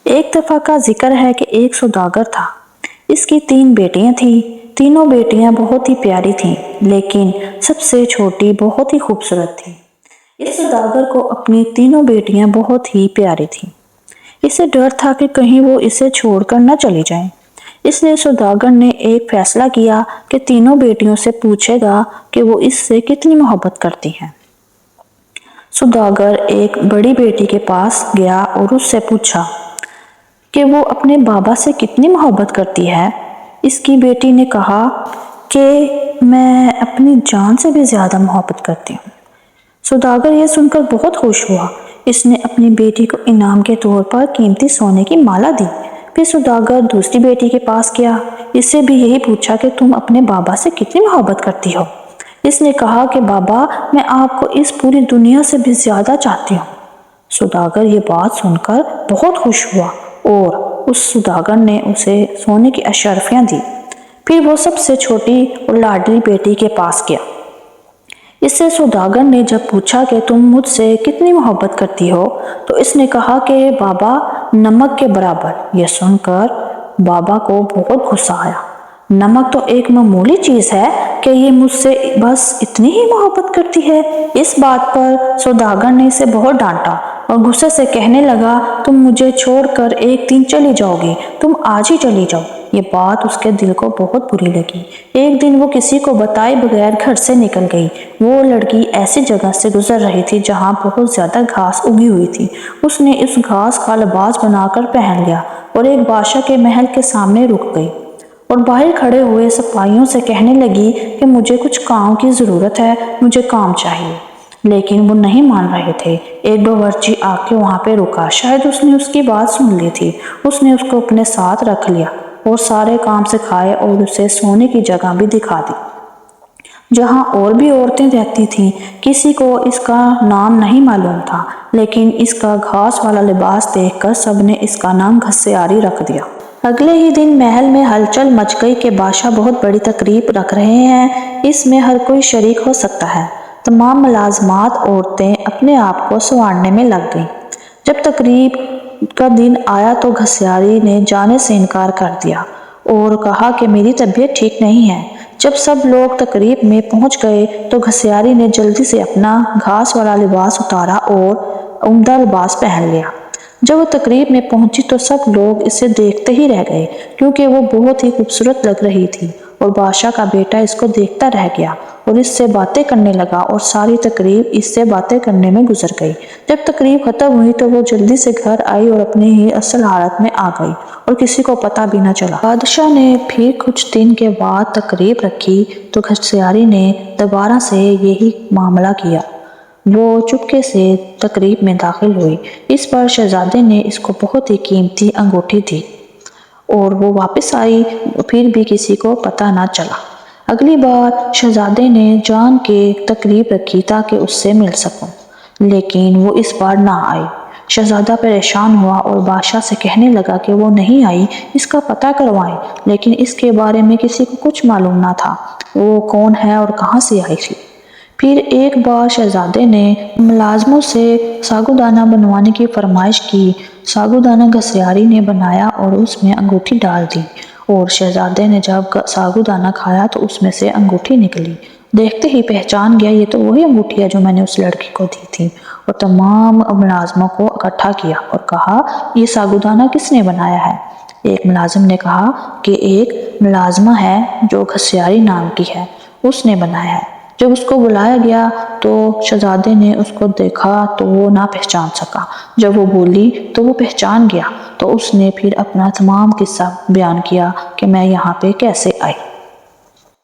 ایک دفعہ کا ذکر ہے کہ ایک سوداگر تھا۔ اس کی 3 بیٹیاں تھیں۔ تینوں بیٹیاں بہت ہی پیاری تھیں، لیکن سب سے چھوٹی بہت ہی خوبصورت تھی۔ اس سوداگر کو اپنی تینوں بیٹیاں بہت ہی پیاری تھیں۔ اسے ڈر تھا کہ کہیں وہ اسے چھوڑ کر نہ چلی جائیں۔ اس لیے سوداگر نے ایک فیصلہ کیا کہ تینوں بیٹیوں سے پوچھے گا کہ وہ اس سے کتنی محبت کرتی ہیں۔ سوداگر ایک بڑی بیٹی کے پاس گیا اور اس سے پوچھا کہ وہ اپنے بابا سے کتنی محبت کرتی ہے۔ اس کی بیٹی نے کہا کہ میں اپنی جان سے بھی زیادہ محبت کرتی ہوں۔ سوداگر یہ سن کر بہت خوش ہوا۔ اس نے اپنی بیٹی کو انعام کے طور پر قیمتی سونے کی مالا دی۔ پھر سوداگر دوسری بیٹی کے پاس گیا۔ اس سے بھی یہی پوچھا کہ تم اپنے بابا سے کتنی محبت کرتی ہو۔ اس نے کہا کہ بابا، میں آپ کو اس پوری دنیا سے بھی زیادہ چاہتی ہوں۔ سوداگر یہ بات سن کر بہت خوش ہوا اور اس سوداگر نے اسے سونے کی اشرفیاں دی۔ پھر وہ سب سے چھوٹی اور لاڈلی بیٹی کے پاس گیا۔ اس سے سوداگر نے جب پوچھا کہ تم مجھ سے کتنی محبت کرتی ہو تو اس نے کہا کہ بابا، نمک کے برابر۔ یہ سن کر بابا کو بہت غصہ آیا۔ نمک تو ایک معمولی چیز ہے کہ یہ مجھ سے بس اتنی ہی محبت کرتی ہے۔ اس بات پر سوداگر نے اسے بہت ڈانٹا اور غصے سے کہنے لگا، تم مجھے چھوڑ کر ایک دن چلی جاؤ گی، تم آج ہی چلی جاؤ۔ یہ بات اس کے دل کو بہت بری لگی۔ ایک دن وہ کسی کو بتائے بغیر گھر سے نکل گئی۔ وہ لڑکی ایسی جگہ سے گزر رہی تھی جہاں بہت زیادہ گھاس اگی ہوئی تھی۔ اس نے اس گھاس کا لباس بنا کر پہن لیا اور ایک بادشاہ کے محل کے سامنے رک گئی اور باہر کھڑے ہوئے سپاہیوں سے کہنے لگی کہ مجھے کچھ کام کی ضرورت ہے، مجھے کام چاہیے۔ لیکن وہ نہیں مان رہے تھے۔ ایک باورچی آ کے وہاں پہ رکا۔ شاید اس نے اس کی بات سن لی تھی۔ اس نے اس کو اپنے ساتھ رکھ لیا اور سارے کام سکھائے اور اسے سونے کی جگہ بھی دکھا دی جہاں اور بھی عورتیں رہتی تھیں۔ کسی کو اس کا نام نہیں معلوم تھا، لیکن اس کا گھاس والا لباس دیکھ کر سب نے اس کا نام گھسیاری رکھ دیا۔ اگلے ہی دن محل میں ہلچل مچ گئی کہ بادشاہ بہت بڑی تقریب رکھ رہے ہیں، اس میں ہر کوئی شریک ہو سکتا ہے۔ تمام ملازمات عورتیں اپنے آپ کو سنوارنے میں لگ گئیں۔ جب تقریب کا دن آیا تو گھسیاری نے جانے سے انکار کر دیا اور کہا کہ میری طبیعت ٹھیک نہیں ہے۔ جب سب لوگ تقریب میں پہنچ گئے تو گھسیاری نے جلدی سے اپنا گھاس والا لباس اتارا اور عمدہ لباس پہن لیا۔ جب وہ تقریب میں پہنچی تو سب لوگ اسے دیکھتے ہی رہ گئے کیونکہ وہ بہت ہی خوبصورت لگ رہی تھی، اور بادشاہ کا بیٹا اس کو دیکھتا رہ گیا اور اس سے باتیں کرنے لگا اور ساری تقریب اس سے باتیں کرنے میں گزر گئی۔ جب تقریب ختم ہوئی تو وہ جلدی سے گھر آئی اور اپنی ہی اصل حالت میں آ گئی اور کسی کو پتہ بھی نہ چلا۔ بادشاہ نے پھر کچھ دن کے بعد تقریب رکھی تو گھسیاری نے دوبارہ سے یہی معاملہ کیا۔ وہ چپکے سے تقریب میں داخل ہوئی۔ اس پر شہزادے نے اس کو بہت ہی قیمتی انگوٹھی دی اور وہ واپس آئی، پھر بھی کسی کو پتہ نہ چلا۔ اگلی بار شہزادے نے جان کے تقریب رکھی تاکہ اس سے مل سکوں، لیکن وہ اس بار نہ آئی۔ شہزادہ پریشان ہوا اور بادشاہ سے کہنے لگا کہ وہ نہیں آئی، اس کا پتہ کروائیں، لیکن اس کے بارے میں کسی کو کچھ معلوم نہ تھا، وہ کون ہے اور کہاں سے آئی تھی۔ پھر ایک بار شہزادے نے ملازموں سے ساگودانہ بنوانے کی فرمائش کی۔ ساگودانہ گھسیاری نے بنایا اور اس میں انگوٹھی ڈال دی، اور شہزادے نے جب ساگودانہ کھایا تو اس میں سے انگوٹھی نکلی۔ دیکھتے ہی پہچان گیا، یہ تو وہی انگوٹھی ہے جو میں نے اس لڑکی کو دی تھی، اور تمام ملازموں کو اکٹھا کیا اور کہا، یہ ساگودانہ کس نے بنایا ہے؟ ایک ملازم نے کہا کہ ایک ملازمہ ہے جو گھسیاری نام کی ہے، اس نے بنایا ہے۔ جب اس کو بلایا گیا تو شہزادے نے اس کو دیکھا تو وہ نہ پہچان سکا۔ جب وہ بولی تو وہ پہچان گیا، تو اس نے پھر اپنا تمام قصہ بیان کیا کہ میں یہاں پہ کیسے آئی۔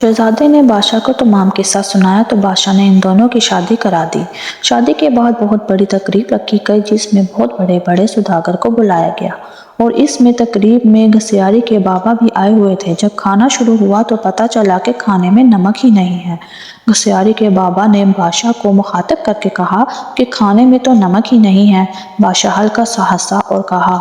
شہزادے نے بادشاہ کو تمام قصہ سنایا تو بادشاہ نے ان دونوں کی شادی کرا دی۔ شادی کے بعد بہت بڑی تقریب رکھی گئی جس میں بہت بڑے بڑے سوداگر کو بلایا گیا، اور اس میں تقریب میں گھسیاری کے بابا بھی آئے ہوئے تھے۔ جب کھانا شروع ہوا تو پتہ چلا کہ کھانے میں نمک ہی نہیں ہے۔ گھسیاری کے بابا نے بادشاہ کو مخاطب کر کے کہا کہ کھانے میں تو نمک ہی نہیں ہے۔ بادشاہ ہلکا سا ہنسا اور کہا،